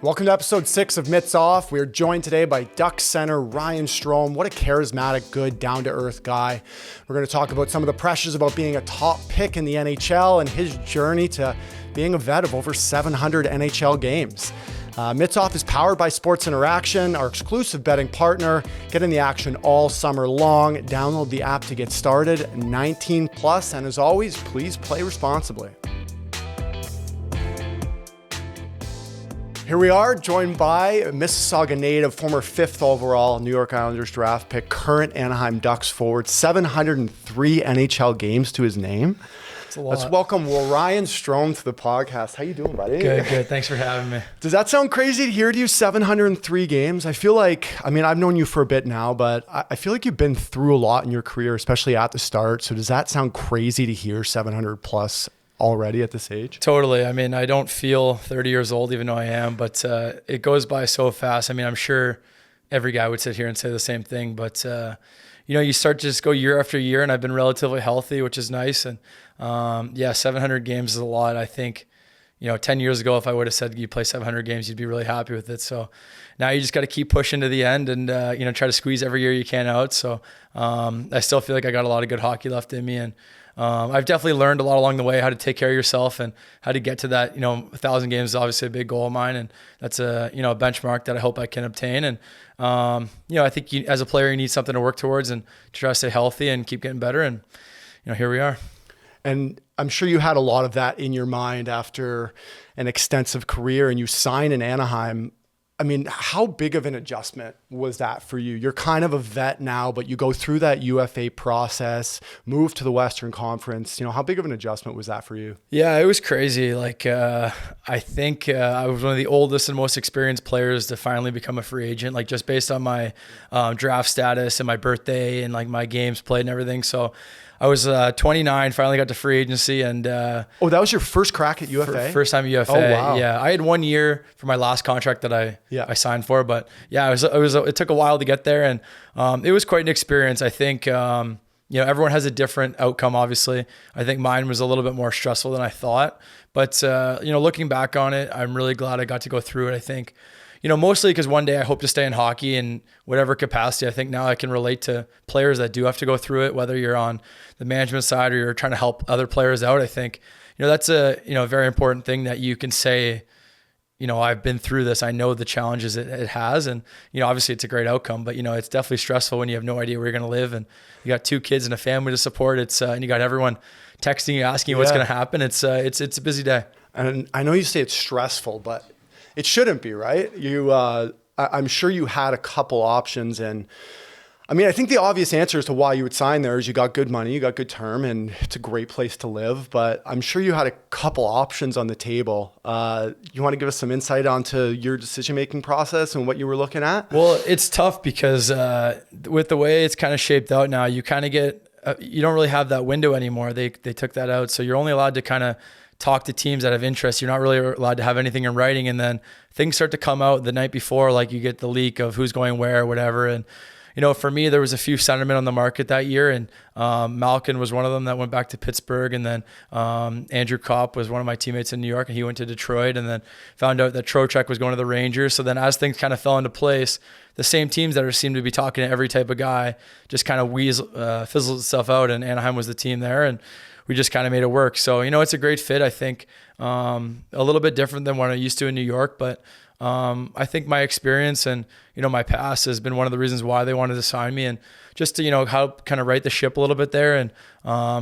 Welcome to episode 6 of Mitts Off. We are joined today by Ducks center Ryan Strome. What a charismatic, good, down-to-earth guy. We're going to talk about some of the pressures about being a top pick in the NHL and his journey to being a vet of over 700 NHL games. Mitts Off is powered by Sports Interaction, our exclusive betting partner. Get in the action all summer long. Download the app to get started. 19 plus, and as always, please play responsibly. Here we are, joined by Mississauga native, former 5th overall New York Islanders draft pick, current Anaheim Ducks forward, 703 NHL games to his name. Let's welcome Ryan Strome to the podcast. How you doing, buddy? Good. Thanks for having me. Does that sound crazy to hear to you, 703 games? I feel like, I've known you for a bit now, but I feel like you've been through a lot in your career, especially at the start. So does that sound crazy to hear 700 plus already at this age? Totally. I don't feel 30 years old, even though I am, but it goes by so fast. I'm sure every guy would sit here and say the same thing, but you start to just go year after year, and I've been relatively healthy, which is nice. And 700 games is a lot. I think, 10 years ago, if I would have said you play 700 games, you'd be really happy with it. So now you just got to keep pushing to the end and, try to squeeze every year you can out. So I still feel like I got a lot of good hockey left in me, and I've definitely learned a lot along the way, how to take care of yourself and how to get to that. 1,000 games is obviously a big goal of mine, and that's a benchmark that I hope I can obtain. And I think as a player, you need something to work towards and to try to stay healthy and keep getting better. And here we are. And I'm sure you had a lot of that in your mind after an extensive career, and you sign in Anaheim. How big of an adjustment was that for you? You're kind of a vet now, but you go through that UFA process, move to the Western Conference. How big of an adjustment was that for you? Yeah, it was crazy. I think I was one of the oldest and most experienced players to finally become a free agent, just based on my draft status and my birthday and my games played and everything. So I was 29, finally got to free agency, and that was your first crack at UFA? First time at UFA. Oh, wow. Yeah, I had 1 year for my last contract that I signed for, but it took a while to get there, and it was quite an experience. I think everyone has a different outcome. Obviously, I think mine was a little bit more stressful than I thought, but looking back on it, I'm really glad I got to go through it. I think, mostly because one day I hope to stay in hockey in whatever capacity. I think now I can relate to players that do have to go through it, whether you're on the management side or you're trying to help other players out. I think, that's a, very important thing that you can say, I've been through this. I know the challenges it has. And, obviously it's a great outcome, but, it's definitely stressful when you have no idea where you're going to live and you got 2 kids and a family to support. It's, and you got everyone texting you, asking you what's going to happen. It's a busy day. And I know you say it's stressful, but it shouldn't be, right? I'm sure you had a couple options, and I think the obvious answer as to why you would sign there is you got good money, you got good term, and it's a great place to live. But I'm sure you had a couple options on the table. You want to give us some insight onto your decision-making process and what you were looking at? Well, it's tough because with the way it's kind of shaped out now, you kind of get you don't really have that window anymore. They took that out, so you're only allowed to kind of talk to teams that have interest. You're not really allowed to have anything in writing, and then things start to come out the night before, you get the leak of who's going where, whatever. And for me, there was a few centermen on the market that year, and Malkin was one of them that went back to Pittsburgh, and then Andrew Kopp was one of my teammates in New York, and he went to Detroit, and then found out that Trocheck was going to the Rangers. So then as things kind of fell into place, the same teams that seemed to be talking to every type of guy just kind of fizzled itself out, and Anaheim was the team there, and we just kind of made it work. So, it's a great fit. I think a little bit different than what I used to in New York, but I think my experience and, my past has been one of the reasons why they wanted to sign me, and just to, help kind of right the ship a little bit there and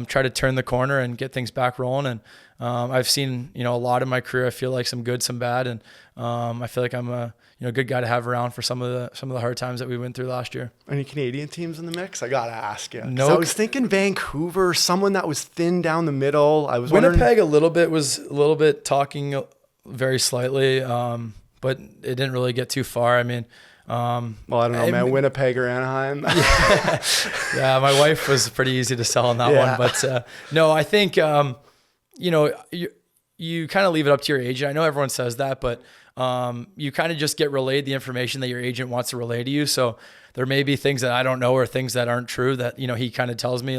try to turn the corner and get things back rolling. And I've seen, a lot in my career. I feel like some good, some bad. And I feel like I'm a good guy to have around for some of the hard times that we went through last year. Any Canadian teams in the mix? I got to ask you. No. I was thinking Vancouver, someone that was thin down the middle. I was Winnipeg was a little bit talking very slightly, but it didn't really get too far. I don't know, man. Winnipeg or Anaheim? Yeah, my wife was pretty easy to sell on that one. But no, I think, you kind of leave it up to your agent. I know everyone says that, but you kind of just get relayed the information that your agent wants to relay to you. So there may be things that I don't know or things that aren't true that, he kind of tells me,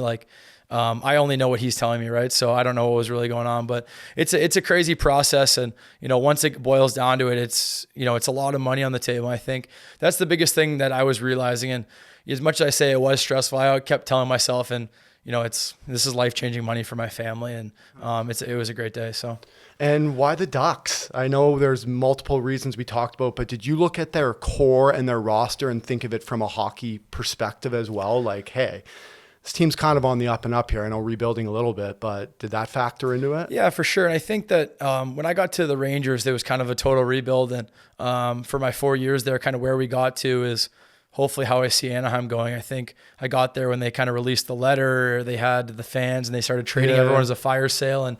I only know what he's telling me, right? So I don't know what was really going on, but it's a crazy process. And, once it boils down to it, it's a lot of money on the table. I think that's the biggest thing that I was realizing. And as much as I say it was stressful, I kept telling myself, and this is life-changing money for my family, and it was a great day. So. And why the Ducks? I know there's multiple reasons we talked about, but did you look at their core and their roster and think of it from a hockey perspective as well? Like, hey, this team's kind of on the up and up here. I know rebuilding a little bit, but did that factor into it? Yeah, for sure. And I think that when I got to the Rangers, there was kind of a total rebuild. And for my 4 years there, kind of where we got to is hopefully how I see Anaheim going. I think I got there when they kind of released the letter, they had the fans, and they started treating everyone as a fire sale. And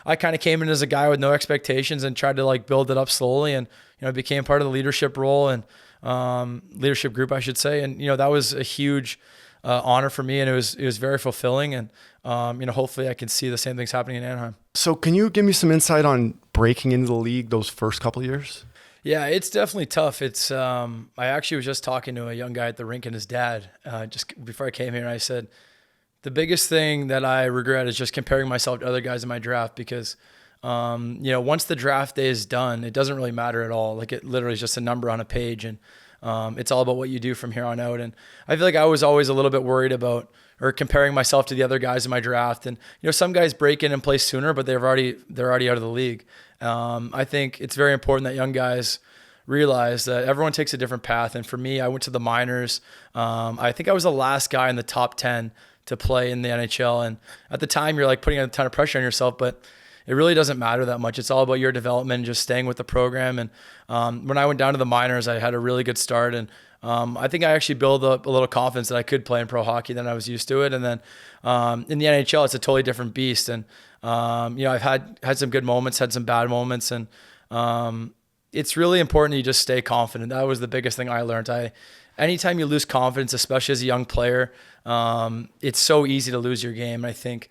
I kind of came in as a guy with no expectations and tried to build it up slowly, and became part of the leadership role and leadership group, I should say. And that was a huge honor for me, and it was very fulfilling. And hopefully I can see the same things happening in Anaheim. So can you give me some insight on breaking into the league those first couple of years? Yeah, it's definitely tough. It's I actually was just talking to a young guy at the rink and his dad just before I came here, and I said, the biggest thing that I regret is just comparing myself to other guys in my draft, because, once the draft day is done, it doesn't really matter at all. It literally is just a number on a page, and it's all about what you do from here on out. And I feel like I was always a little bit worried about or comparing myself to the other guys in my draft. And, some guys break in and play sooner, but they're already out of the league. I think it's very important that young guys realize that everyone takes a different path. And for me, I went to the minors. I think I was the last guy in the top 10 to play in the NHL. And at the time, you're putting a ton of pressure on yourself, but it really doesn't matter that much. It's all about your development and just staying with the program. And when I went down to the minors, I had a really good start. And I think I actually built up a little confidence that I could play in pro hockey, then I was used to it. And then in the NHL, it's a totally different beast. And, I've had some good moments, had some bad moments. And it's really important you just stay confident. That was the biggest thing I learned. Anytime you lose confidence, especially as a young player, it's so easy to lose your game. And I think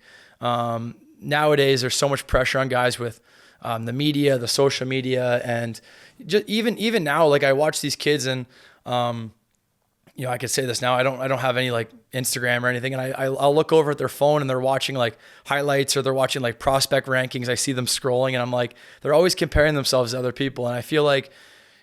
nowadays there's so much pressure on guys with the media, the social media, and just even now, I watch these kids, and I could say this now. I don't have any Instagram or anything, and I'll look over at their phone and they're watching highlights, or they're watching prospect rankings. I see them scrolling, and I'm they're always comparing themselves to other people, and I feel like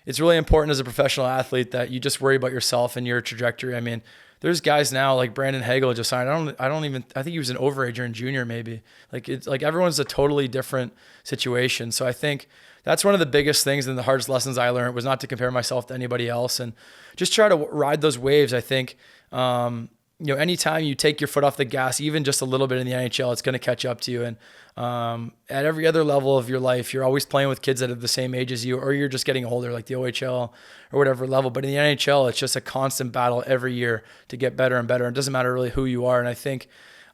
it's really important as a professional athlete that you just worry about yourself and your trajectory. I mean, there's guys now like Brandon Hagel just signed. I think he was an overager in junior maybe. It's everyone's a totally different situation. So I think that's one of the biggest things and the hardest lessons I learned was not to compare myself to anybody else and just try to ride those waves. I think, anytime you take your foot off the gas, even just a little bit in the NHL, it's going to catch up to you. And at every other level of your life, you're always playing with kids that are the same age as you, or you're just getting older, like the OHL or whatever level. But in the NHL, it's just a constant battle every year to get better and better. It doesn't matter really who you are. And I think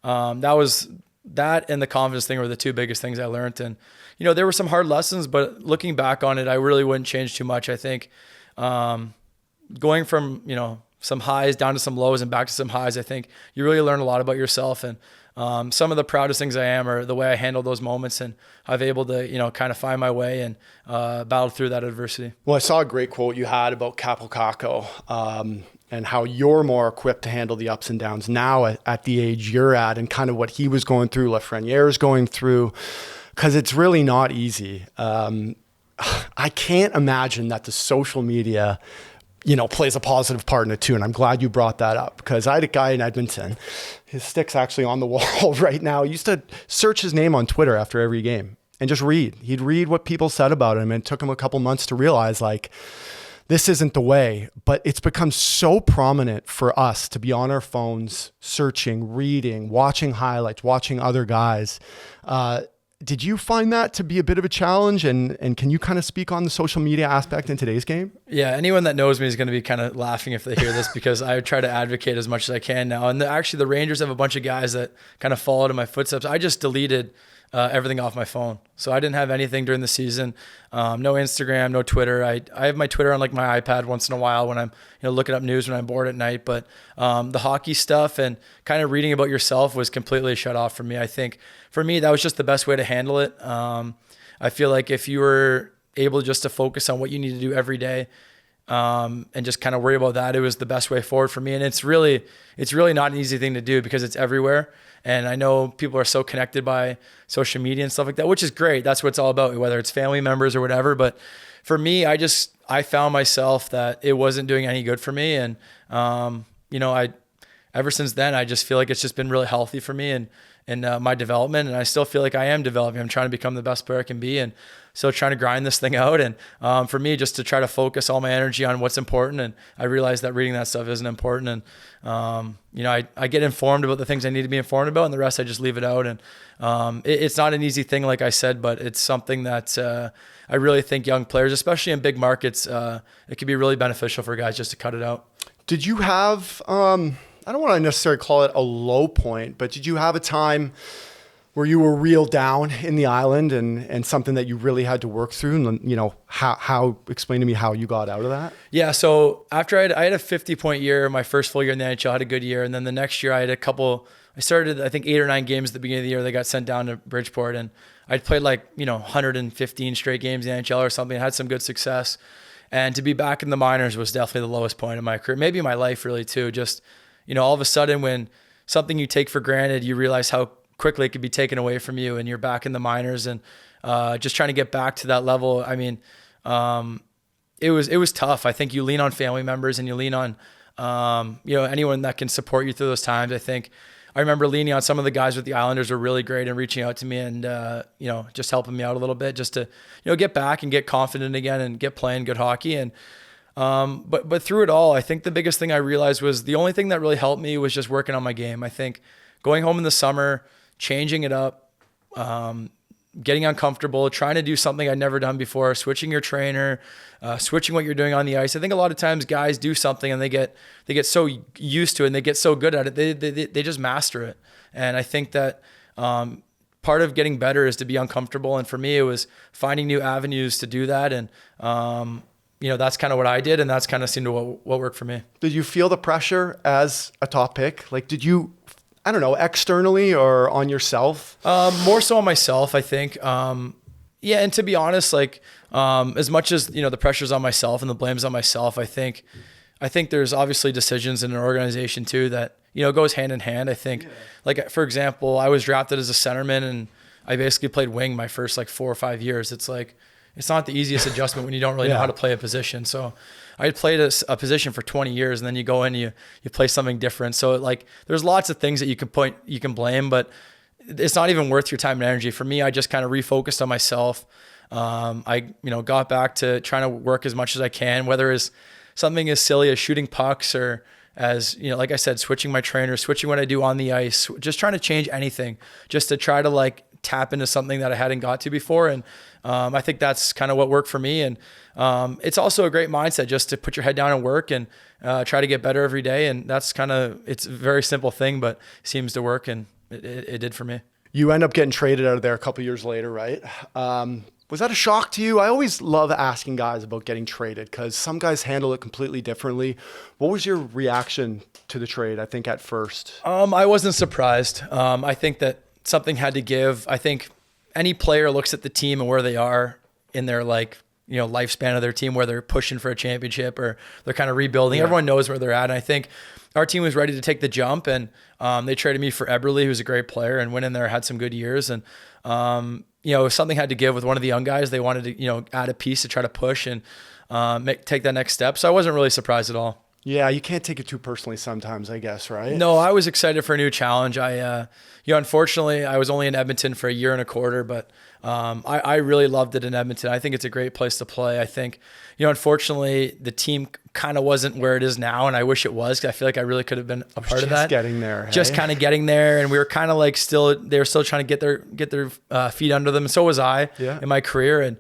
that and the confidence thing were the two biggest things I learned. And, there were some hard lessons, but looking back on it, I really wouldn't change too much. I think going from, some highs down to some lows and back to some highs, I think you really learn a lot about yourself. And some of the proudest things I am are the way I handle those moments, and I've able to, kind of find my way and battle through that adversity. Well, I saw a great quote you had about Kaapo Kakko and how you're more equipped to handle the ups and downs now at the age you're at, and kind of what he was going through, Lafreniere's going through, because it's really not easy. I can't imagine that the social media plays a positive part in it too. And I'm glad you brought that up, because I had a guy in Edmonton, his stick's actually on the wall right now. He used to search his name on Twitter after every game and just read. He'd read what people said about him, and it took him a couple months to realize this isn't the way. But it's become so prominent for us to be on our phones, searching, reading, watching highlights, watching other guys. Did you find that to be a bit of a challenge? And can you kind of speak on the social media aspect in today's game? Yeah, anyone that knows me is going to be kind of laughing if they hear this, because I try to advocate as much as I can now. And actually, the Rangers have a bunch of guys that kind of followed in my footsteps. I just deleted everything off my phone. So I didn't have anything during the season. No Instagram, no Twitter. I have my Twitter on my iPad once in a while when I'm looking up news when I'm bored at night. But the hockey stuff and kind of reading about yourself was completely shut off from me. I think for me, that was just the best way to handle it. I feel like if you were able just to focus on what you need to do every day, and just kind of worry about that. It was the best way forward for me. And it's really not an easy thing to do because it's everywhere. And I know people are so connected by social media and stuff like that, which is great. That's what it's all about, whether it's family members or whatever. But for me, I found myself that it wasn't doing any good for me. And, ever since then, I just feel like it's just been really healthy for me and my development. And I still feel like I am developing. I'm trying to become the best player I can be and still trying to grind this thing out. And for me, just to try to focus all my energy on what's important. And I realized that reading that stuff isn't important. And, I get informed about the things I need to be informed about, and the rest I just leave it out. And it's not an easy thing, like I said, but it's something that I really think young players, especially in big markets, it could be really beneficial for guys just to cut it out. Did you have, I don't want to necessarily call it a low point, but did you have a time where you were real down in the island and something that you really had to work through? And, how explain to me how you got out of that? Yeah. So after I had a 50-point year, my first full year in the NHL, I had a good year. And then the next year I started, I think 8 or 9 games at the beginning of the year. They got sent down to Bridgeport, and I'd played 115 straight games in the NHL or something. I had some good success. And to be back in the minors was definitely the lowest point in my career, maybe my life really too. Just, all of a sudden when something you take for granted, you realize how quickly it could be taken away from you, and you're back in the minors and just trying to get back to that level. I mean, it was tough. I think you lean on family members and you lean on, anyone that can support you through those times. I remember leaning on some of the guys with the Islanders were really great and reaching out to me and, just helping me out a little bit just to, get back and get confident again and get playing good hockey. And, but through it all, I think the biggest thing I realized was the only thing that really helped me was just working on my game. I think going home in the summer, changing it up, getting uncomfortable, trying to do something I'd never done before, switching your trainer, switching what you're doing on the ice. I think a lot of times guys do something and they get so used to it and they get so good at it, they just master it. And I think that part of getting better is to be uncomfortable. And for me, it was finding new avenues to do that. And that's kind of what I did, and that's kind of seemed to what worked for me. Did you feel the pressure as a top pick? Like, did you, I don't know, externally or on yourself? More so on myself, I think. And to be honest, as much as, the pressure's on myself and the blame's on myself, I think there's obviously decisions in an organization too that, goes hand in hand. I think, for example, I was drafted as a centerman and I basically played wing my first 4 or 5 years. It's not the easiest adjustment when you don't really know how to play a position. So I had played a position for 20 years and then you go in and you play something different. So there's lots of things that you can blame, but it's not even worth your time and energy. For me, I just kind of refocused on myself. I got back to trying to work as much as I can, whether it's something as silly as shooting pucks or as, like I said, switching my trainer, switching what I do on the ice, just trying to change anything just to try to tap into something that I hadn't got to before. And I think that's kind of what worked for me. And it's also a great mindset just to put your head down and work and try to get better every day. And that's it's a very simple thing, but it seems to work. And it did for me. You end up getting traded out of there a couple of years later, right? Was that a shock to you? I always love asking guys about getting traded because some guys handle it completely differently. What was your reaction to the trade, I think, at first? I wasn't surprised. I think that something had to give. I think any player looks at the team and where they are in their lifespan of their team, where they're pushing for a championship or they're kind of rebuilding. Yeah. Everyone knows where they're at. And I think our team was ready to take the jump, and they traded me for Eberle, who's a great player and went in there, had some good years. And, if something had to give with one of the young guys, they wanted to, add a piece to try to push and take that next step. So I wasn't really surprised at all. Yeah, you can't take it too personally sometimes, I guess, right? No, I was excited for a new challenge. Unfortunately, I was only in Edmonton for a year and a quarter, but I really loved it in Edmonton. I think it's a great place to play. I think, unfortunately, the team kind of wasn't where it is now, and I wish it was, because I feel like I really could have been a part of that. Just getting there. Just kind of getting there, and we were kind of they were still trying to get their feet under them, and so was I in my career. And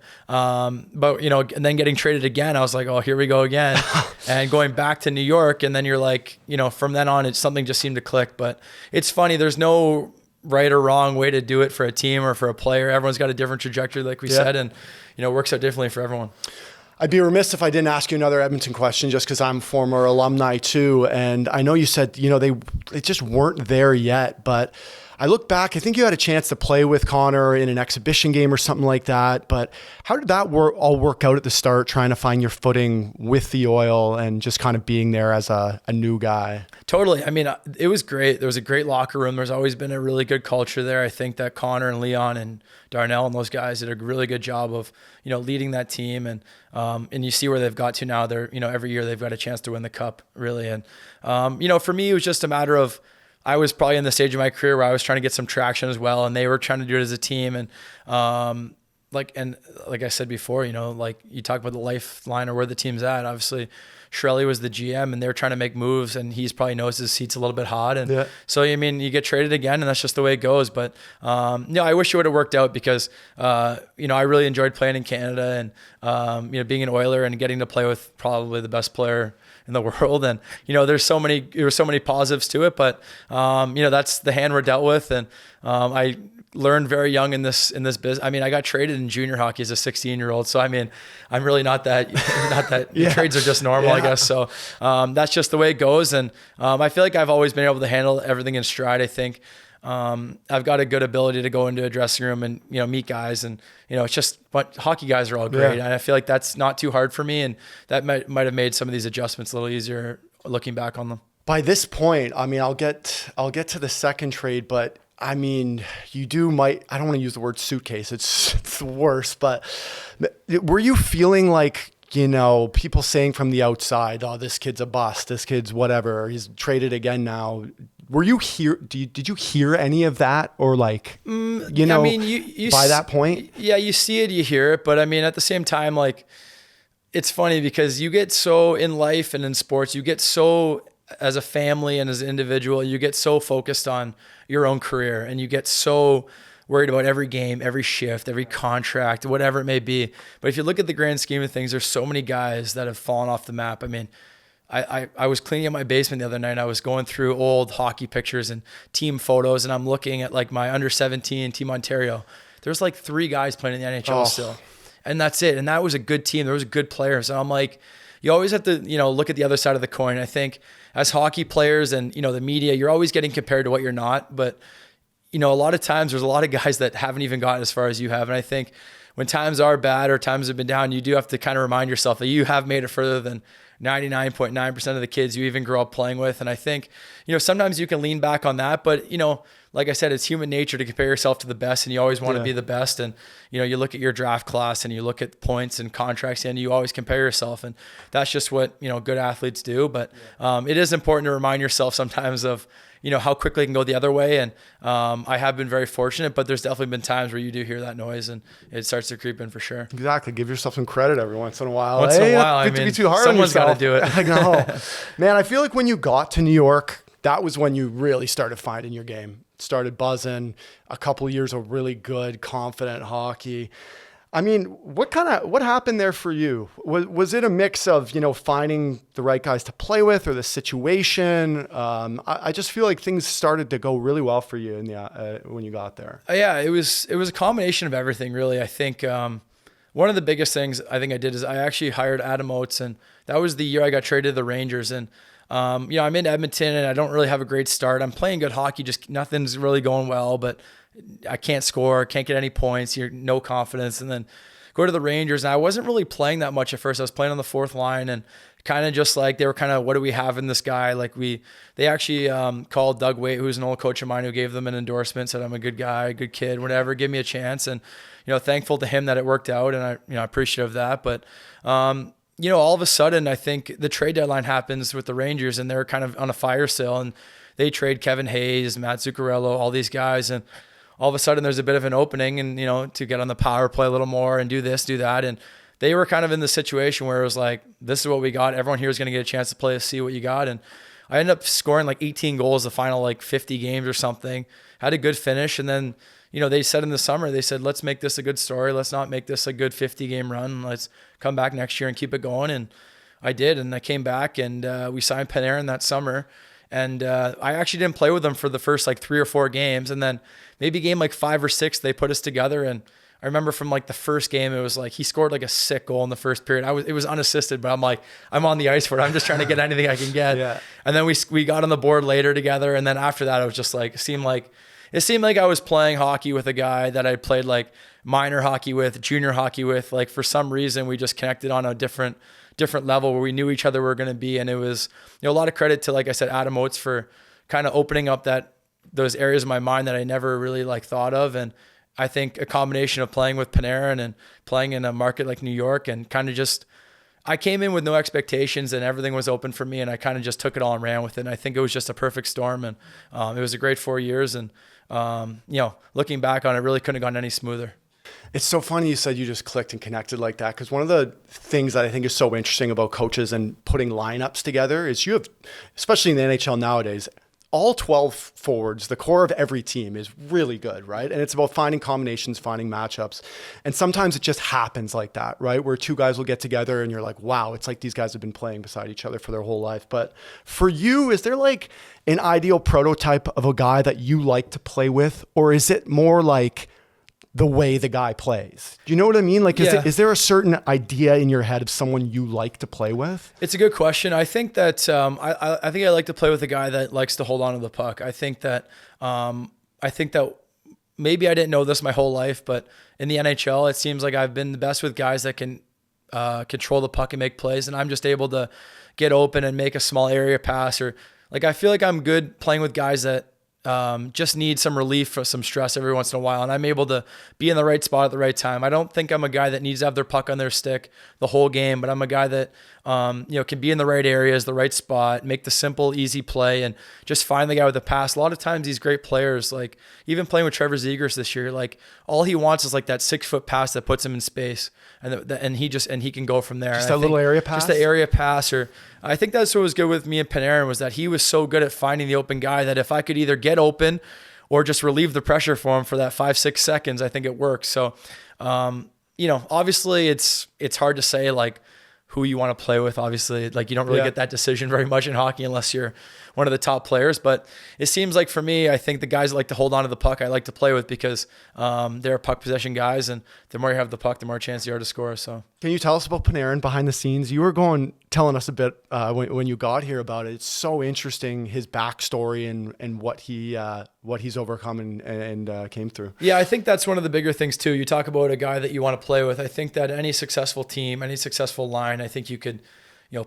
but and then getting traded again, I was like, oh, here we go again, and going back to New York, and then you're from then on, something just seemed to click. But it's funny, there's no right or wrong way to do it for a team or for a player. Everyone's got a different trajectory, like we said, and it works out differently for everyone. I'd be remiss if I didn't ask you another Edmonton question, just because I'm a former alumni too. And I know you said, they just weren't there yet, but I look back, I think you had a chance to play with Connor in an exhibition game or something like that, but how did that all work out at the start, trying to find your footing with the Oil and just kind of being there as a new guy? Totally. I mean, it was great. There was a great locker room. There's always been a really good culture there. I think that Connor and Leon and Darnell and those guys did a really good job of, leading that team. And you see where they've got to now. They're, every year they've got a chance to win the cup, really. And, for me, it was just a matter of, I was probably in the stage of my career where I was trying to get some traction as well. And they were trying to do it as a team. And, like I said before, like you talk about the lifeline or where the team's at, obviously Shirley was the GM and they're trying to make moves and he's probably knows his seat's a little bit hot. And so, I mean, you get traded again and that's just the way it goes. But, I wish it would have worked out because, I really enjoyed playing in Canada and, being an Oiler and getting to play with probably the best player in the world. And, there were so many positives to it, but, that's the hand we're dealt with. And, I learned very young in this business. I mean, I got traded in junior hockey as a 16-year-old. So, I mean, I'm really not that trades are just normal, I guess. So, that's just the way it goes. And, I feel like I've always been able to handle everything in stride. I think, I've got a good ability to go into a dressing room and, meet guys and, it's just, but hockey guys are all great. And I feel like that's not too hard for me. And that might have made some of these adjustments a little easier looking back on them. By this point, I mean, I'll get to the second trade, but I mean, I don't want to use the word suitcase. It's the worst, but were you feeling like, people saying from the outside, oh, this kid's a bust, this kid's whatever, he's traded again now. Were you here? Did you hear any of that or like, I mean, you by that point? Yeah, you see it, you hear it. But I mean, at the same time, like, it's funny because you get so in life and in sports, you get so as a family and as an individual, you get so focused on your own career and you get so worried about every game, every shift, every contract, whatever it may be. But if you look at the grand scheme of things, there's so many guys that have fallen off the map. I mean, I was cleaning up my basement the other night. I was going through old hockey pictures and team photos, and I'm looking at like my under 17 Team Ontario. There's like 3 guys playing in the NHL still, and that's it. And that was a good team. There was good players. And I'm like, you always have to, look at the other side of the coin. I think as hockey players and, the media, you're always getting compared to what you're not. But, a lot of times there's a lot of guys that haven't even gotten as far as you have. And I think when times are bad or times have been down, you do have to kind of remind yourself that you have made it further than 99.9% of the kids you even grew up playing with. And I think, sometimes you can lean back on that, but, like I said, it's human nature to compare yourself to the best and you always want to be the best. And, you look at your draft class and you look at points and contracts and you always compare yourself. And that's just what, good athletes do. But it is important to remind yourself sometimes of, how quickly it can go the other way. And I have been very fortunate, but there's definitely been times where you do hear that noise and it starts to creep in for sure. Exactly. Give yourself some credit every once in a while. Once in a while, I mean, be too hard someone's got to do it. I know. Man, I feel like when you got to New York, that was when you really started finding your game. Started buzzing, a couple of years of really good, confident hockey. I mean, what happened there for you? Was it a mix of, finding the right guys to play with or the situation? I just feel like things started to go really well for you when you got there. Yeah, it was a combination of everything, really. I think one of the biggest things I think I did is I actually hired Adam Oates, and that was the year I got traded to the Rangers. And I'm in Edmonton and I don't really have a great start. I'm playing good hockey, just nothing's really going well, but I can't score, can't get any points, you're no confidence. And then go to the Rangers, and I wasn't really playing that much at first. I was playing on the 4th line and kind of just like, they were kind of, what do we have in this guy? Like they actually called Doug Waite, who's an old coach of mine, who gave them an endorsement, said I'm a good guy, good kid, whatever, give me a chance. And, thankful to him that it worked out, and I appreciative of that. But, all of a sudden, I think the trade deadline happens with the Rangers, and they're kind of on a fire sale, and they trade Kevin Hayes, Matt Zuccarello, all these guys, and all of a sudden there's a bit of an opening, and to get on the power play a little more and do this, do that, and they were kind of in the situation where it was like, this is what we got. Everyone here is going to get a chance to play to see what you got, and I ended up scoring like 18 goals the final like 50 games or something. Had a good finish, and then they said in the summer, they said, let's make this a good story. Let's not make this a good 50-game run. Let's come back next year and keep it going. And I did. And I came back and we signed Panarin that summer. And I actually didn't play with them for the first like 3 or 4 games. And then maybe game like 5 or 6, they put us together. And I remember from like the first game, it was like he scored like a sick goal in the first period. It was unassisted, but I'm like, I'm on the ice for it. I'm just trying to get anything I can get. Yeah. And then we got on the board later together. And then after that, it was just like, it seemed like it seemed like I was playing hockey with a guy that I played like minor hockey with, junior hockey with. Like for some reason, we just connected on a different level where we knew each other were going to be. And it was, a lot of credit to, like I said, Adam Oates for kind of opening up those areas of my mind that I never really like thought of. And I think a combination of playing with Panarin and playing in a market like New York and kind of just, I came in with no expectations and everything was open for me, and I kind of just took it all and ran with it. And I think it was just a perfect storm, and it was a great 4 years. And looking back on it, really couldn't have gone any smoother. It's so funny you said you just clicked and connected like that, because one of the things that I think is so interesting about coaches and putting lineups together is you have, especially in the NHL nowadays, all 12 forwards, the core of every team is really good, right? And it's about finding combinations, finding matchups. And sometimes it just happens like that, right? Where two guys will get together and you're like, wow, it's like these guys have been playing beside each other for their whole life. But for you, is there like an ideal prototype of a guy that you like to play with? Or is it more like the way the guy plays? Do you know what I mean? Like, is there a certain idea in your head of someone you like to play with? It's a good question. I think that I think I like to play with a guy that likes to hold on to the puck. I think that maybe I didn't know this my whole life, but in the NHL, it seems like I've been the best with guys that can control the puck and make plays, and I'm just able to get open and make a small area pass, or like I feel like I'm good playing with guys that just need some relief or some stress every once in a while, and I'm able to be in the right spot at the right time. I don't think I'm a guy that needs to have their puck on their stick the whole game, but I'm a guy that can be in the right areas, the right spot, make the simple, easy play, and just find the guy with the pass. A lot of times these great players, like even playing with Trevor Zegras this year, like all he wants is like that 6-foot pass that puts him in space, and he can go from there. Just that little area pass? Just the area pass. Or I think that's what was good with me and Panarin, was that he was so good at finding the open guy that if I could either get open or just relieve the pressure for him for that 5-6 seconds, I think it works. So, obviously it's hard to say like who you want to play with. Obviously, like you don't really get that decision very much in hockey unless you're one of the top players. But it seems like for me, I think the guys that like to hold on to the puck, I like to play with, because they're puck possession guys, and the more you have the puck, the more chance you are to score. So, can you tell us about Panarin behind the scenes? You were telling us a bit when you got here about it. It's so interesting, his backstory and what he's overcome and came through. Yeah, I think that's one of the bigger things too. You talk about a guy that you want to play with. I think that any successful team, any successful line, I think you could,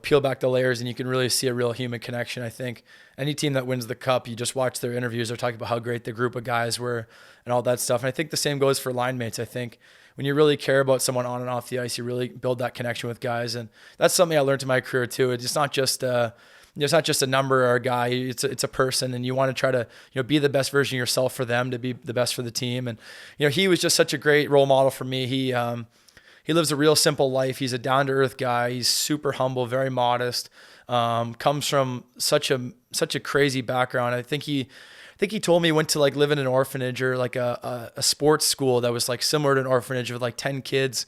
peel back the layers and you can really see a real human connection. I think any team that wins the cup, you just watch their interviews, they're talking about how great the group of guys were and all that stuff. And I think the same goes for line mates. I think when you really care about someone on and off the ice, you really build that connection with guys. And that's something I learned in my career too. It's not just it's not just a number or a guy. It's a person, and you want to try to be the best version of yourself for them to be the best for the team. And he was just such a great role model for me. He lives a real simple life. He's a down-to-earth guy. He's super humble, very modest. Comes from such a crazy background. I think he told me he went to like live in an orphanage or like a sports school that was like similar to an orphanage with like 10 kids,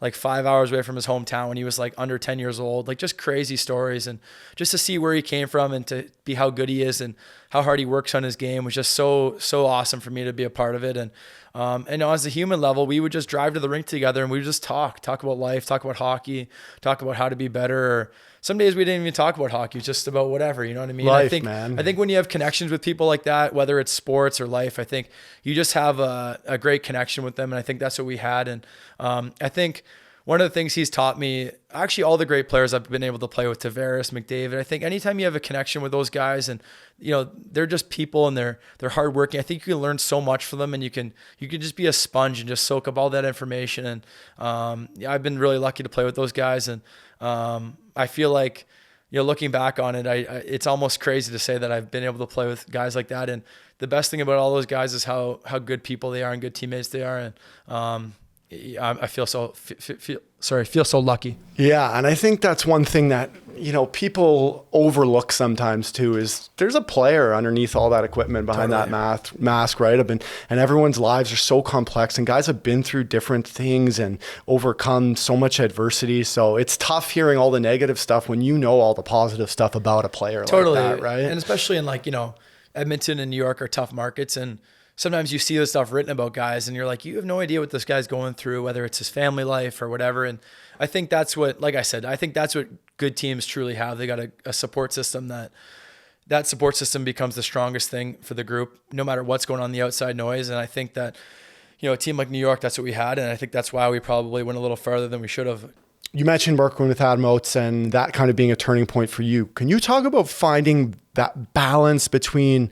like 5 hours away from his hometown when he was like under 10 years old. Like just crazy stories, and just to see where he came from and to be how good he is and how hard he works on his game was just so awesome for me to be a part of it. And as a human level, we would just drive to the rink together and we would just talk about life, talk about hockey, talk about how to be better. Or some days we didn't even talk about hockey, just about whatever, you know what I mean? Life, I think when you have connections with people like that, whether it's sports or life, I think you just have a great connection with them. And I think that's what we had. And I think one of the things he's taught me, actually all the great players I've been able to play with, Tavares, McDavid, I think anytime you have a connection with those guys and, they're just people and they're hardworking, I think you can learn so much from them, and you can just be a sponge and just soak up all that information. And I've been really lucky to play with those guys. And I feel like, looking back on it, it's almost crazy to say that I've been able to play with guys like that. And the best thing about all those guys is how good people they are and good teammates they are. And I feel so lucky. Yeah, and I think that's one thing that people overlook sometimes too, is there's a player underneath all that equipment behind that mask, right? And everyone's lives are so complex, and guys have been through different things and overcome so much adversity. So it's tough hearing all the negative stuff when all the positive stuff about a player like that, right? And especially in Edmonton and New York are tough markets, and sometimes you see this stuff written about guys and you're like, you have no idea what this guy's going through, whether it's his family life or whatever. And I think that's what, like I said, I think that's what good teams truly have. They got a support system that that support system becomes the strongest thing for the group, no matter what's going on in the outside noise. And I think that, a team like New York, that's what we had. And I think that's why we probably went a little farther than we should have. You mentioned working with Adam Oates and that kind of being a turning point for you. Can you talk about finding that balance between,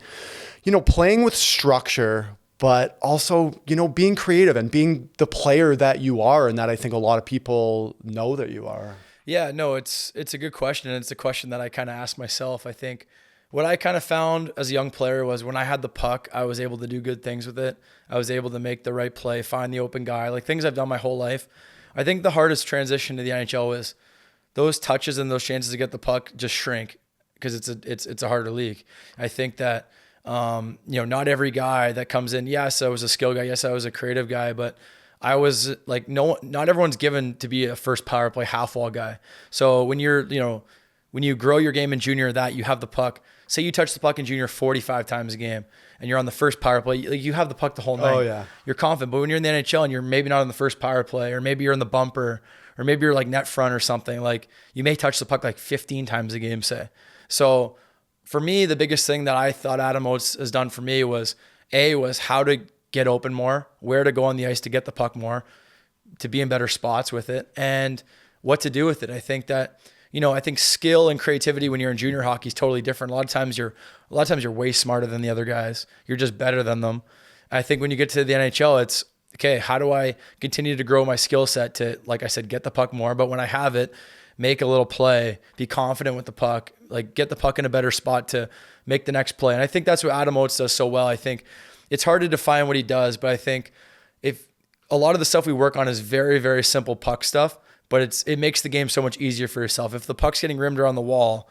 playing with structure, but also, being creative and being the player that you are and that I think a lot of people know that you are? Yeah, no, it's a good question. And it's a question that I kind of asked myself. I think what I kind of found as a young player was when I had the puck, I was able to do good things with it. I was able to make the right play, find the open guy, like things I've done my whole life. I think the hardest transition to the NHL was those touches and those chances to get the puck just shrink because it's a harder league. I think that, not every guy that comes in, yes, I was a skill guy. Yes, I was a creative guy, but I was like, not everyone's given to be a first power play half wall guy. So when when you grow your game in junior, that you have the puck, say you touch the puck in junior 45 times a game and you're on the first power play, you have the puck the whole night. Oh yeah. You're confident. But when you're in the NHL and you're maybe not on the first power play, or maybe you're in the bumper, or maybe you're like net front or something, like you may touch the puck like 15 times a game, say. So for me, the biggest thing that I thought Adam Oates has done for me was how to get open more, where to go on the ice to get the puck more, to be in better spots with it, and what to do with it. I think that, I think skill and creativity when you're in junior hockey is totally different. A lot of times you're way smarter than the other guys. You're just better than them. I think when you get to the NHL, it's okay, how do I continue to grow my skill set to, like I said, get the puck more, but when I have it, make a little play, be confident with the puck, like get the puck in a better spot to make the next play. And I think that's what Adam Oates does so well. I think it's hard to define what he does, but I think if a lot of the stuff we work on is very, very simple puck stuff, but it makes the game so much easier for yourself. If the puck's getting rimmed around the wall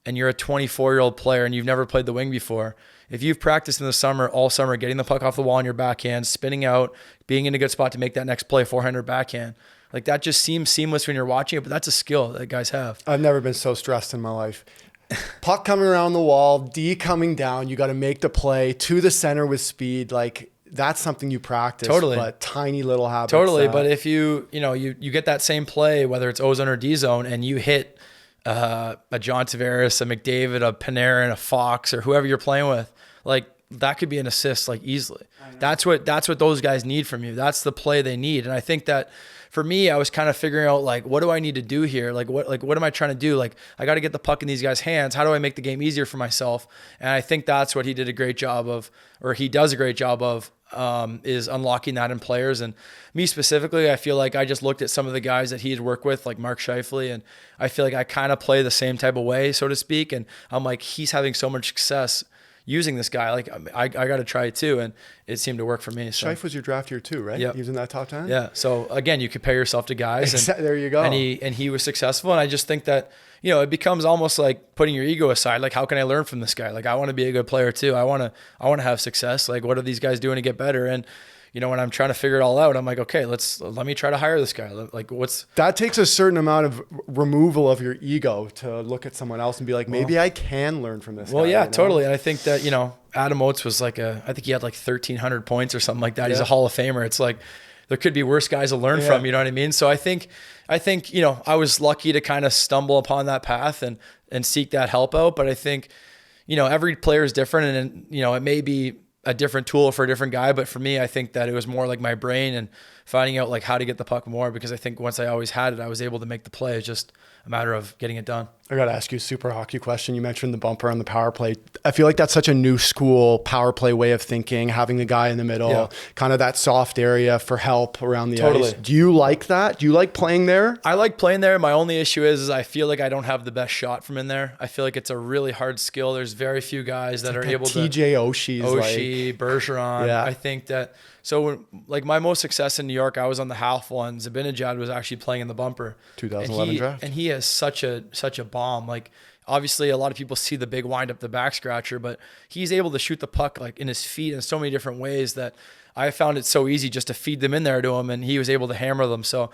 and you're a 24-year-old player and you've never played the wing before, if you've practiced in the summer, all summer, getting the puck off the wall in your backhand, spinning out, being in a good spot to make that next play, forehand or backhand, like that just seems seamless when you're watching it, but that's a skill that guys have. I've never been so stressed in my life. Puck coming around the wall, D coming down, you got to make the play to the center with speed, like that's something you practice. Totally. But tiny little habits. Totally. But if you get that same play, whether it's O zone or D zone, and you hit a John Tavares, a McDavid, a Panarin, a Fox, or whoever you're playing with, like that could be an assist like easily. That's what those guys need from you. That's the play they need. And I think that for me, I was kind of figuring out like, what do I need to do here? What am I trying to do? Like, I got to get the puck in these guys' hands. How do I make the game easier for myself? And I think that's what he did a great job of, or he does a great job of, is unlocking that in players. And me specifically, I feel like I just looked at some of the guys that he had worked with, like Mark Scheifele, and I feel like I kind of play the same type of way, so to speak. And I'm like, he's having so much success using this guy. Like I got to try it too. And it seemed to work for me. So. Scheif was your draft year too, right? Yep. He was in that top 10? Yeah. So again, you compare yourself to guys. And, there you go. And he was successful. And I just think that, it becomes almost like putting your ego aside. Like, how can I learn from this guy? Like, I want to be a good player too. I want to have success. Like, what are these guys doing to get better? And, when I'm trying to figure it all out, I'm like, okay, let me try to hire this guy. Like, that takes a certain amount of removal of your ego to look at someone else and be like, maybe I can learn from this guy. Well, yeah, totally. And I think that, Adam Oates was I think he had like 1,300 points or something like that. Yeah. He's a Hall of Famer. It's like, there could be worse guys to learn from, you know what I mean? So I think, I was lucky to kind of stumble upon that path and seek that help out. But I think, every player is different, and, it may be a different tool for a different guy. But for me, I think that it was more like my brain and finding out like how to get the puck more, because I think once I always had it, I was able to make the play. It's just a matter of getting it done. I got to ask you a super hockey question. You mentioned the bumper on the power play. I feel like that's such a new school power play way of thinking, having the guy in the middle, kind of that soft area for help around the ice. Do you like that? Do you like playing there? I like playing there. My only issue is I feel like I don't have the best shot from in there. I feel like it's a really hard skill. There's very few guys that are able to. TJ Oshie, Bergeron. Yeah. I think that. So like my most success in New York, I was on the half one. Zibanejad was actually playing in the bumper. 2011 draft. And he has such a bomb. Like, obviously a lot of people see the big wind up the back scratcher, but he's able to shoot the puck like in his feet in so many different ways that I found it so easy just to feed them in there to him, and he was able to hammer them. So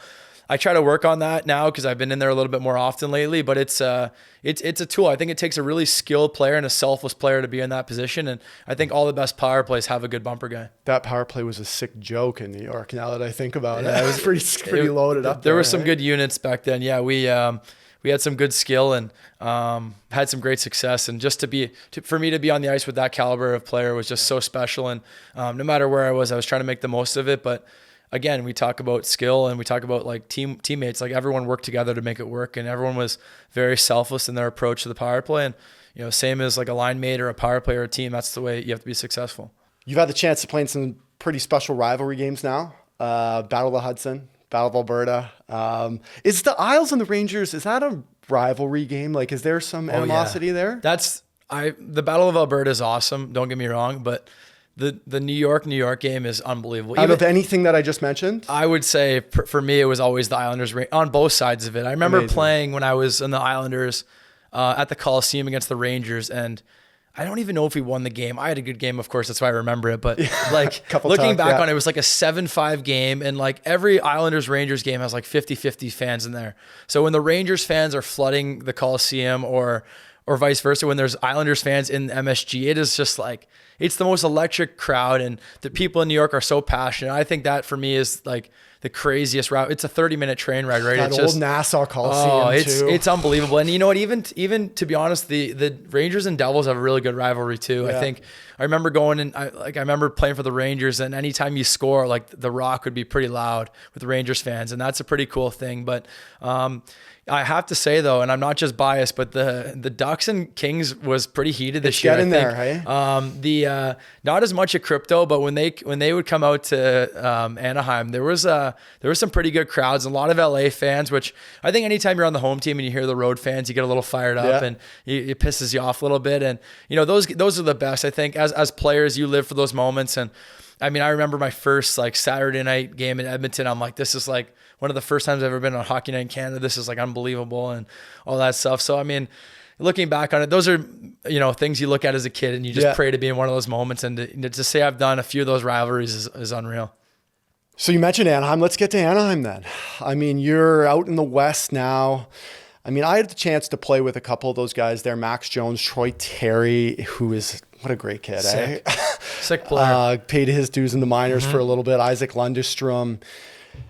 I try to work on that now because I've been in there a little bit more often lately, but it's a tool. I think it takes a really skilled player and a selfless player to be in that position. And I think all the best power plays have a good bumper guy. That power play was a sick joke in New York. Now that I think about it, it was pretty loaded up. There were some good units back then. Yeah. We we had some good skill and had some great success. And just for me to be on the ice with that caliber of player was just so special. And no matter where I was trying to make the most of it. But again, we talk about skill and we talk about like teammates, like everyone worked together to make it work, and everyone was very selfless in their approach to the power play. And, same as like a line mate or a power play or a team, that's the way you have to be successful. You've had the chance to play in some pretty special rivalry games now. Battle of the Hudson, Battle of Alberta. Is the Isles and the Rangers, is that a rivalry game? Like, is there some animosity there? The Battle of Alberta is awesome. Don't get me wrong, but the New York game is unbelievable. Out of anything that I just mentioned? I would say for me, it was always the Islanders on both sides of it. I remember playing when I was in the Islanders at the Coliseum against the Rangers, and I don't even know if we won the game. I had a good game, of course. That's why I remember it. But like looking back on it, it was like a 7-5 game. And like every Islanders-Rangers game has like 50-50 fans in there. So when the Rangers fans are flooding the Coliseum or vice versa, when there's Islanders fans in MSG, it is just like, it's the most electric crowd. And the people in New York are so passionate. I think that for me is like the craziest route. It's a 30-minute train ride, right? That it's old just, Nassau Coliseum too. It's unbelievable. And you know what? Even to be honest, the Rangers and Devils have a really good rivalry too. Yeah. I remember going and I remember playing for the Rangers, and anytime you score, like the Rock would be pretty loud with the Rangers fans, and that's a pretty cool thing. But I have to say though, and I'm not just biased, but the Ducks and Kings was pretty heated this year. Get in there, hey? Not as much at crypto, but when they would come out to Anaheim, there was some pretty good crowds, a lot of LA fans, which I think anytime you're on the home team and you hear the road fans, you get a little fired up, and it pisses you off a little bit. And those are the best. I think as players, you live for those moments. And I mean, I remember my first like Saturday night game in Edmonton. I'm like, this is like one of the first times I've ever been on Hockey Night in Canada. This is like unbelievable and all that stuff. So, I mean, looking back on it, those are, things you look at as a kid and you just pray to be in one of those moments. And to say I've done a few of those rivalries is unreal. So you mentioned Anaheim. Let's get to Anaheim then. I mean, you're out in the West now. I mean, I had the chance to play with a couple of those guys there. Max Jones, Troy Terry, who is, what a great kid, Sick. Sick player. Paid his dues in the minors for a little bit. Isaac Lundestrom.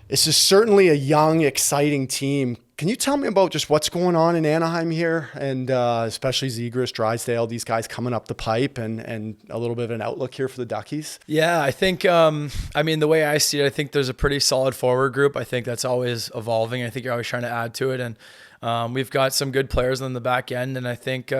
It's just certainly a young, exciting team. Can you tell me about just what's going on in Anaheim here, and especially Zegras, Drysdale, these guys coming up the pipe, and a little bit of an outlook here for the Duckies? Yeah, I think, the way I see it, I think there's a pretty solid forward group. I think that's always evolving. I think you're always trying to add to it, and we've got some good players on the back end, and I think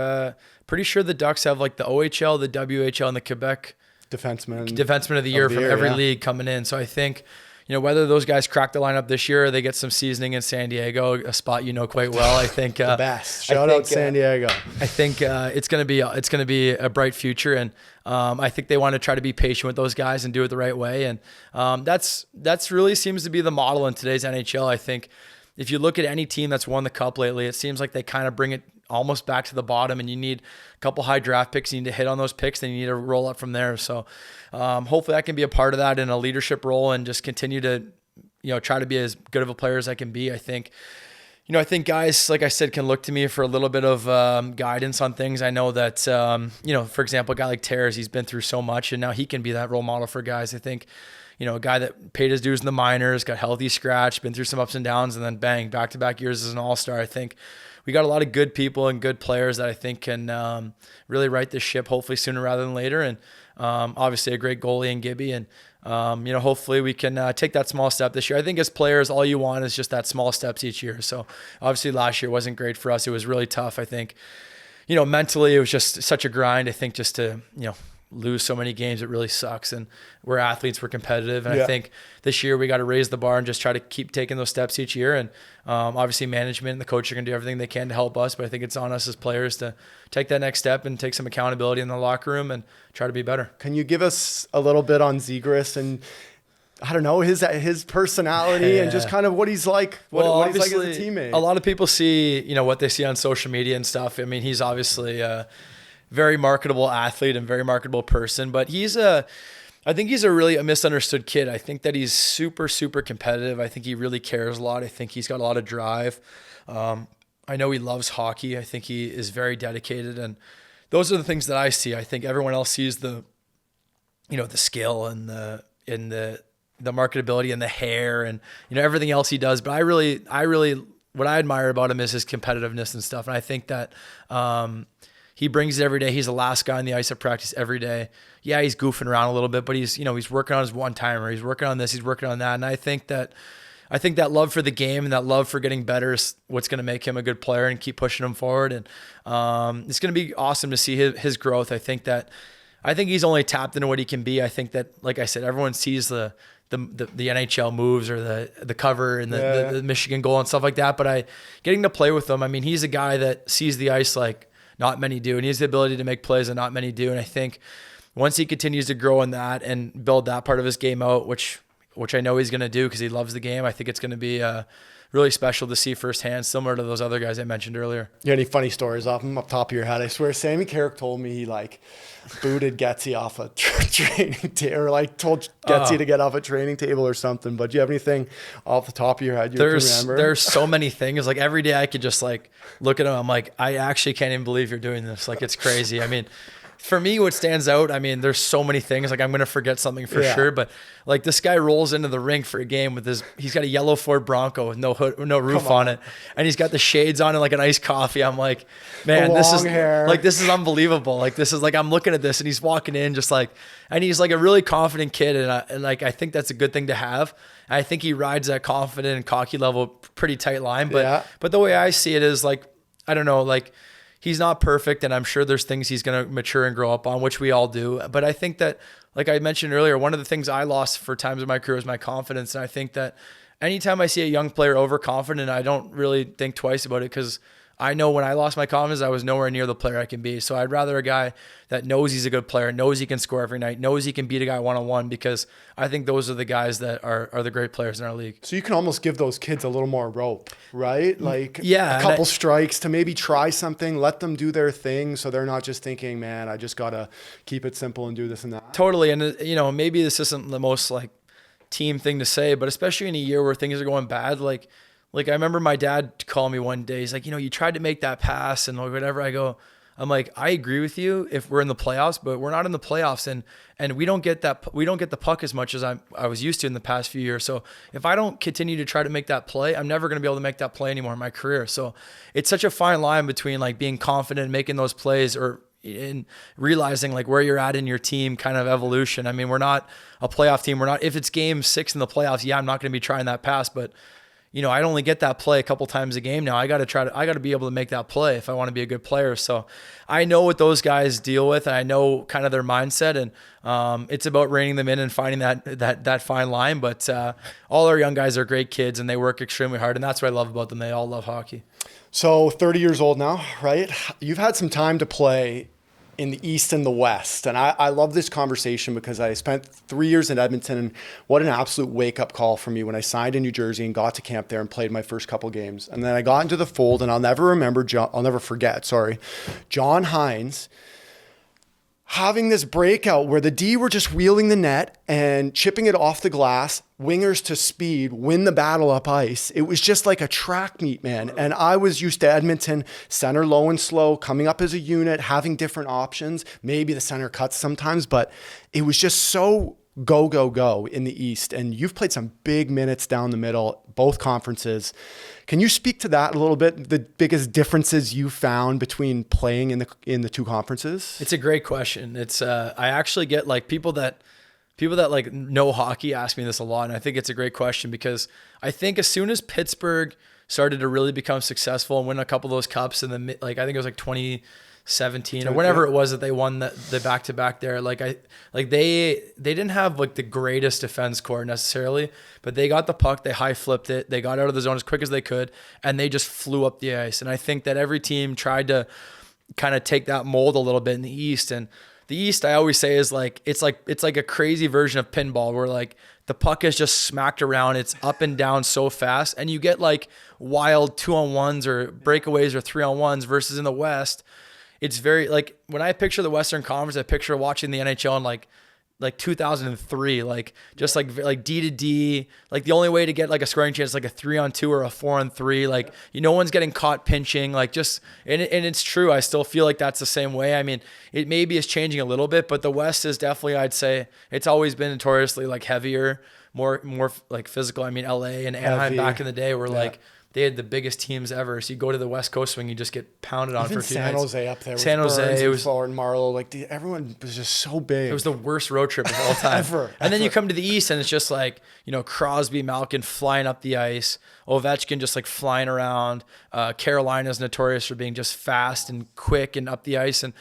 pretty sure the Ducks have like the OHL, the WHL, and the Quebec defenseman of the year from every league coming in. So I think, whether those guys crack the lineup this year or they get some seasoning in San Diego, a spot quite well. I think the best. Shout out San Diego. I think it's gonna be a bright future, and I think they want to try to be patient with those guys and do it the right way. And that's really seems to be the model in today's NHL. I think if you look at any team that's won the Cup lately, it seems like they kind of bring it almost back to the bottom, and you need a couple high draft picks. You need to hit on those picks, then you need to roll up from there. So hopefully I can be a part of that in a leadership role and just continue to, try to be as good of a player as I can be. I think guys, like I said, can look to me for a little bit of guidance on things. I know that, for example, a guy like Terrace, he's been through so much, and now he can be that role model for guys. I think, a guy that paid his dues in the minors, got healthy scratch, been through some ups and downs, and then bang, back-to-back years as an all-star. I think we got a lot of good people and good players that I think can really right this ship, hopefully sooner rather than later. And obviously a great goalie in Gibby. And, hopefully we can take that small step this year. I think as players, all you want is just that small steps each year. So obviously last year wasn't great for us. It was really tough. I think, mentally it was just such a grind. I think just to, lose so many games, it really sucks. And we're athletes, we're competitive. And I think this year we got to raise the bar and just try to keep taking those steps each year. And obviously management and the coach are going to do everything they can to help us. But I think it's on us as players to take that next step and take some accountability in the locker room and try to be better. Can you give us a little bit on Zegras and, I don't know, his personality and just kind of what he's like, what he's like as a teammate? A lot of people see, what they see on social media and stuff. I mean, he's obviously very marketable athlete and very marketable person, but I think he's a really misunderstood kid. I think that he's super, super competitive. I think he really cares a lot. I think he's got a lot of drive. I know he loves hockey. I think he is very dedicated, and those are the things that I see. I think everyone else sees the skill and the marketability and the hair and, everything else he does. But I really what I admire about him is his competitiveness and stuff. And I think that he brings it every day. He's the last guy on the ice at practice every day. Yeah, he's goofing around a little bit, but he's working on his one-timer. He's working on this. He's working on that. And I think that love for the game and that love for getting better is what's going to make him a good player and keep pushing him forward. And it's going to be awesome to see his growth. I think he's only tapped into what he can be. I think that, like I said, everyone sees the NHL moves or the cover and the Michigan goal and stuff like that. But getting to play with him, I mean, he's a guy that sees the ice like not many do, and he has the ability to make plays that not many do. And I think once he continues to grow in that and build that part of his game out, which I know he's going to do because he loves the game, I think it's going to be really special to see firsthand, similar to those other guys I mentioned earlier. You got any funny stories off top of your head? I swear, Sammy Carrick told me he booted Getsy off a training table, or told Getsy to get off a training table or something. But do you have anything off the top of your head you can remember? There's so many things. Like every day I could just look at him. I'm like, I actually can't even believe you're doing this. Like, it's crazy. I mean, for me, what stands out, I mean, there's so many things. Like, I'm going to forget something for sure. But this guy rolls into the rink for a game with he's got a yellow Ford Bronco with no hood, no roof on it. And he's got the shades on and like an iced coffee. I'm like, man, this is unbelievable. Like, this is I'm looking at this and he's walking in and he's a really confident kid. And I think that's a good thing to have. And I think he rides that confident and cocky level pretty tight line. But the way I see it is I don't know, he's not perfect, and I'm sure there's things he's going to mature and grow up on, which we all do. But I think that, like I mentioned earlier, one of the things I lost for times in my career is my confidence. And I think that anytime I see a young player overconfident, I don't really think twice about it, because I know when I lost my confidence, I was nowhere near the player I can be. So I'd rather a guy that knows he's a good player, knows he can score every night, knows he can beat a guy one-on-one, because I think those are the guys that are the great players in our league. So you can almost give those kids a little more rope, right? A couple strikes to maybe try something, let them do their thing, so they're not just thinking, man, I just got to keep it simple and do this and that. Totally. And, maybe this isn't the most team thing to say, but especially in a year where things are going bad, I remember my dad calling me one day. He's like, you tried to make that pass and whatever. I'm like, I agree with you if we're in the playoffs, but we're not in the playoffs, and we don't get the puck as much as I was used to in the past few years. So if I don't continue to try to make that play, I'm never going to be able to make that play anymore in my career. So it's such a fine line between being confident and making those plays, or in realizing where you're at in your team kind of evolution. I mean, we're not a playoff team. If it's game 6 in the playoffs, I'm not going to be trying that pass, but I only get that play a couple times a game now. I got to be able to make that play if I want to be a good player. So I know what those guys deal with, and I know kind of their mindset, and it's about reining them in and finding that fine line. But all our young guys are great kids, and they work extremely hard, and that's what I love about them. They all love hockey. So 30 years old now, right? You've had some time to play in the East and the West. And I love this conversation because I spent 3 years in Edmonton, and what an absolute wake-up call for me when I signed in New Jersey and got to camp there and played my first couple games. And then I got into the fold, and I'll never forget, John Hines having this breakout where the D were just wheeling the net and chipping it off the glass, wingers to speed, win the battle up ice. It was just like a track meet, man. And I was used to Edmonton, center low and slow, coming up as a unit, having different options. Maybe the center cuts sometimes, but it was just so go, go, go in the East. And you've played some big minutes down the middle, both conferences. Can you speak to that a little bit? The biggest differences you found between playing in the two conferences? It's a great question. It's I actually get people that know hockey ask me this a lot, and I think it's a great question because I think as soon as Pittsburgh started to really become successful and win a couple of those cups in the I think it was 2017 or whenever it was that they won the back-to-back there, they didn't have the greatest defense core necessarily, but they got the puck, they high flipped it, they got out of the zone as quick as they could, and they just flew up the ice. And I think that every team tried to kind of take that mold a little bit in the East. And the East, I always say, is it's like a crazy version of pinball where the puck is just smacked around, it's up and down so fast, and you get wild 2-on-1s or breakaways or 3-on-1s versus in the West. It's very when I picture the Western Conference, I picture watching the NHL in like 2003, just D to D. The only way to get a scoring chance is a 3-on-2 or a 4-on-3. No one's getting caught pinching. And it's true. I still feel that's the same way. I mean, it maybe is changing a little bit, but the West is definitely, I'd say, it's always been notoriously heavier, more physical. I mean, LA and Anaheim back in the day were they had the biggest teams ever. So you go to the West Coast Swing, you just get pounded on Even for a few San nights. Jose up there. San with Jose, Burns it and was Ford and Marlowe. Like everyone was just so big. It was the worst road trip of all time. Ever. And then you come to the East and it's just like, Crosby, Malkin flying up the ice, Ovechkin just like flying around. Carolina's notorious for being just fast and quick and up the ice. And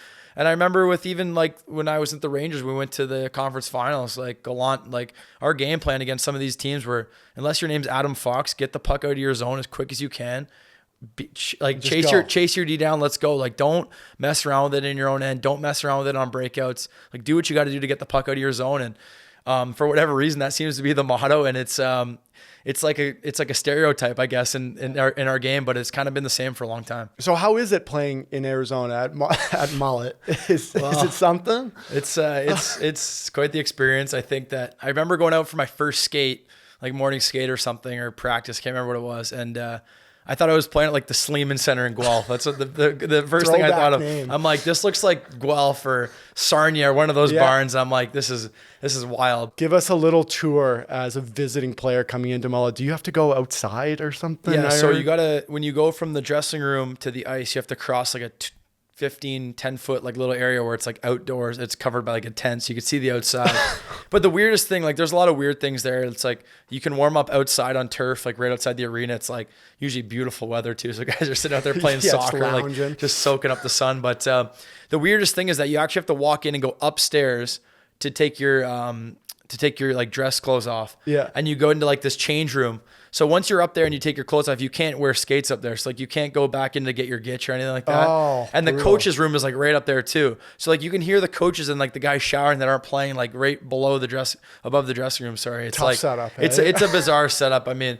I remember with even like when I was at the Rangers, we went to the conference finals, like Gallant, like our game plan against some of these teams were, unless your name's Adam Fox, get the puck out of your zone as quick as you can. Chase your D down. Let's go. Like, don't mess around with it in your own end. Don't mess around with it on breakouts. Like, do what you got to do to get the puck out of your zone. And for whatever reason, that seems to be the motto. And it's like a stereotype, I guess, in our game, but it's kind of been the same for a long time. So how is it playing in Arizona at Mullett? Is it something? It's quite the experience. I think that I remember going out for my first skate, like morning skate or something, or practice. Can't remember what it was. And I thought I was playing at like the Sleeman Center in Guelph. That's what the first thing I thought of. Name. I'm like, this looks like Guelph or Sarnia or one of those barns. I'm like, this is wild. Give us a little tour as a visiting player coming into Mullett. Do you have to go outside or something? Yeah, so you gotta, when you go from the dressing room to the ice, you have to cross like a 10 foot like little area where it's like outdoors. It's covered by like a tent, so you can see the outside. But the weirdest thing, like there's a lot of weird things there. It's like you can warm up outside on turf, like right outside the arena. It's like usually beautiful weather too, so guys are sitting out there playing soccer, like just soaking up the sun. But the weirdest thing is that you actually have to walk in and go upstairs to take your like dress clothes off. Yeah. And you go into like this change room. So once you're up there and you take your clothes off, you can't wear skates up there. So like you can't go back in to get your gitch or anything like that. Oh, and the coach's room is like right up there too. So like you can hear the coaches and like the guys showering that aren't playing like right above the dressing room. Sorry. It's tough like setup. It's a bizarre setup. I mean,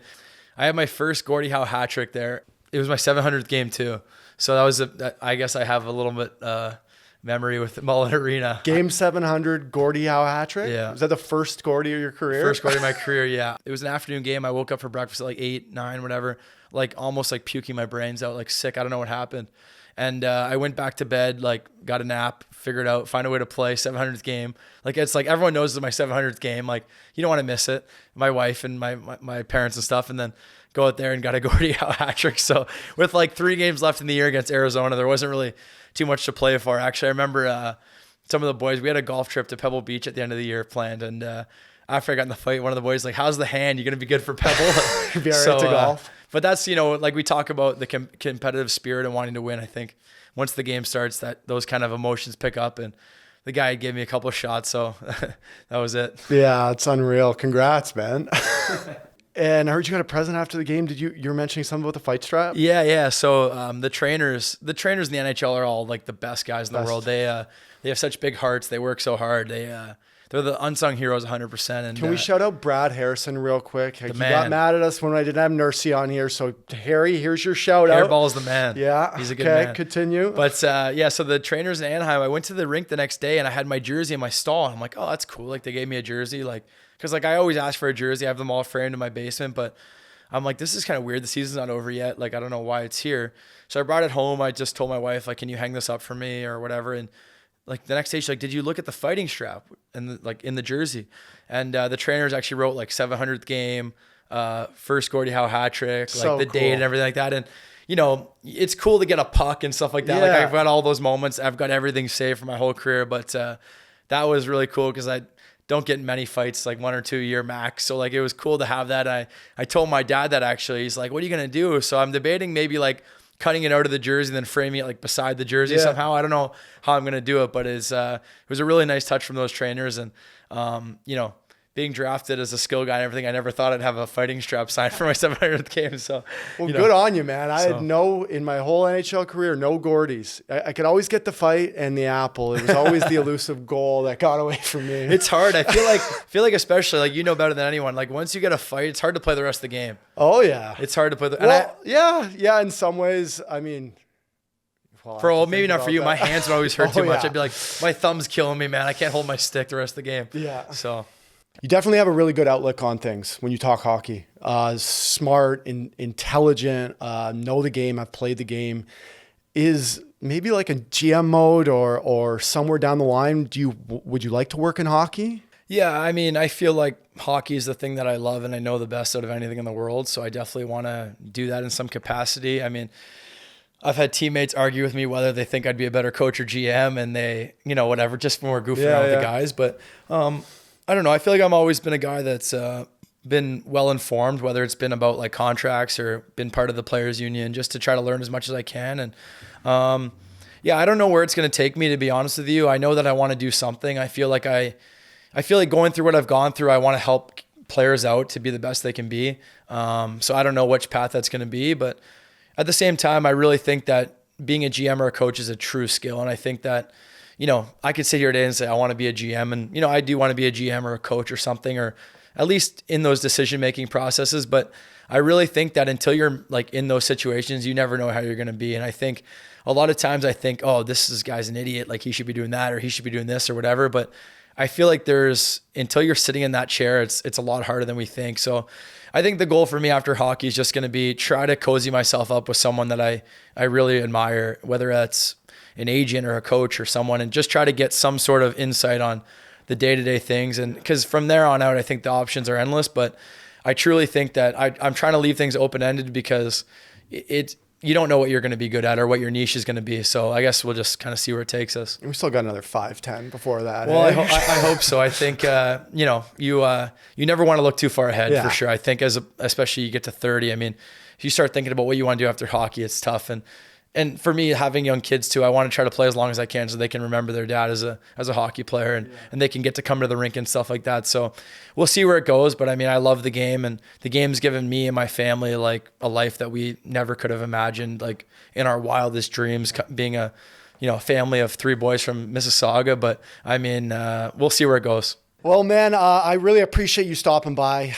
I had my first Gordie Howe hat trick there. It was my 700th game too. So that was I guess I have a little bit memory with Mullett Arena. Game 700 Gordie Howe hat trick? Yeah. Was that the first Gordie of your career? First Gordie of my career, yeah. It was an afternoon game. I woke up for breakfast at like 8, 9, whatever, like almost like puking my brains out, like sick. I don't know what happened. And I went back to bed, like got a nap, figured out, find a way to play 700th game. Like it's like everyone knows it's my 700th game. Like you don't want to miss it. My wife and my parents and stuff. And then go out there and got a Gordie Howe hat trick. So with like 3 games left in the year against Arizona, there wasn't really too much to play for. Actually, I remember some of the boys, we had a golf trip to Pebble Beach at the end of the year planned. And after I got in the fight, one of the boys like, how's the hand? You going to be good for Pebble? You'd be all right to golf. But that's, like we talk about the competitive spirit and wanting to win. I think once the game starts, that those kind of emotions pick up, and the guy gave me a couple of shots. So that was it. Yeah, it's unreal. Congrats, man. And I heard you got a present after the game. You were mentioning something about the fight strap? Yeah. So the trainers in the NHL are all like the best guys in the world. They have such big hearts. They work so hard. They're the unsung heroes 100%. And can we shout out Brad Harrison real quick? He man. got mad at us when I didn't have Nursey on here. So Harry, here's your shout out. Hairball's the man. Yeah. He's a good man. Okay, continue. But so the trainers in Anaheim, I went to the rink the next day and I had my jersey in my stall. And I'm like, oh, that's cool. Like they gave me a jersey. Like, cause like I always ask for a jersey. I have them all framed in my basement, but I'm like, this is kind of weird. The season's not over yet. Like, I don't know why it's here. So I brought it home. I just told my wife, like, can you hang this up for me or whatever? And like the next day, she's like, did you look at the fighting strap and like in the jersey? And the trainers actually wrote like 700th game, first Gordie Howe hat trick, so like the cool. date and everything like that. And it's cool to get a puck and stuff like that. Yeah. Like I've got all those moments. I've got everything saved for my whole career. But that was really cool because I don't get many fights, like 1 or 2 a year max. So like it was cool to have that. I told my dad that actually. He's like, what are you gonna do? So I'm debating maybe like cutting it out of the jersey and then framing it like beside the jersey somehow. I don't know how I'm gonna do it, but it was a really nice touch from those trainers. And being drafted as a skill guy and everything, I never thought I'd have a fighting strap signed for my 700th game. So, good on you, man. I had in my whole NHL career, no Gordies. I could always get the fight and the apple. It was always the elusive goal that got away from me. It's hard. I feel like especially like better than anyone. Like once you get a fight, it's hard to play the rest of the game. Oh yeah, it's hard to play. Yeah. In some ways, I mean. Maybe not for you. My hands would always hurt too much. Yeah. I'd be like, my thumb's killing me, man. I can't hold my stick the rest of the game. Yeah. So. You definitely have a really good outlook on things when you talk hockey. Smart, intelligent, know the game, have played the game. Is maybe like a GM mode or somewhere down the line, would you like to work in hockey? Yeah, I mean, I feel like hockey is the thing that I love and I know the best out of anything in the world. So I definitely want to do that in some capacity. I mean, I've had teammates argue with me whether they think I'd be a better coach or GM, and they, whatever, just when we're goofing around with the guys. But I don't know. I feel like I've always been a guy that's been well informed, whether it's been about like contracts or been part of the players union, just to try to learn as much as I can. And I don't know where it's going to take me, to be honest with you. I know that I want to do something. I feel like going through what I've gone through, I want to help players out to be the best they can be. So I don't know which path that's going to be, but at the same time, I really think that being a GM or a coach is a true skill. And I think that, I could sit here today and say, I want to be a GM, and, I do want to be a GM or a coach or something, or at least in those decision-making processes. But I really think that until you're like in those situations, you never know how you're going to be. And I think a lot of times I think, oh, this guy's an idiot. Like, he should be doing that, or he should be doing this or whatever. But I feel like until you're sitting in that chair, it's a lot harder than we think. So I think the goal for me after hockey is just going to be try to cozy myself up with someone that I really admire, whether that's an agent or a coach or someone, and just try to get some sort of insight on the day-to-day things. And because from there on out, I think the options are endless, but I truly think that I'm trying to leave things open-ended, because you don't know what you're going to be good at or what your niche is going to be. So I guess we'll just kind of see where it takes us. We still got another 5-10 before that. Well, I hope so. I think, you never want to look too far ahead, for sure. I think especially you get to 30, I mean, if you start thinking about what you want to do after hockey, it's tough. And for me, having young kids too, I want to try to play as long as I can so they can remember their dad as a hockey player, and they can get to come to the rink and stuff like that. So we'll see where it goes. But I mean, I love the game, and the game's given me and my family like a life that we never could have imagined, like in our wildest dreams, being a family of 3 boys from Mississauga. But I mean, we'll see where it goes. Well, man, I really appreciate you stopping by.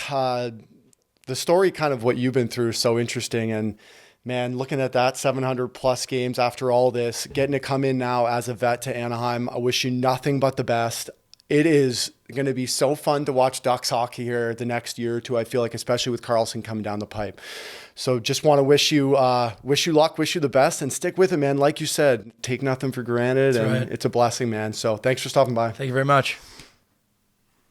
The story, kind of what you've been through, is so interesting. And man, looking at that 700 plus games after all this, getting to come in now as a vet to Anaheim, I wish you nothing but the best. It is going to be so fun to watch Ducks hockey here the next year or two, I feel like, especially with Carlson coming down the pipe. So just want to wish you luck, wish you the best, and stick with it, man. Like you said, take nothing for granted. That's right. It's a blessing, man. So thanks for stopping by. Thank you very much.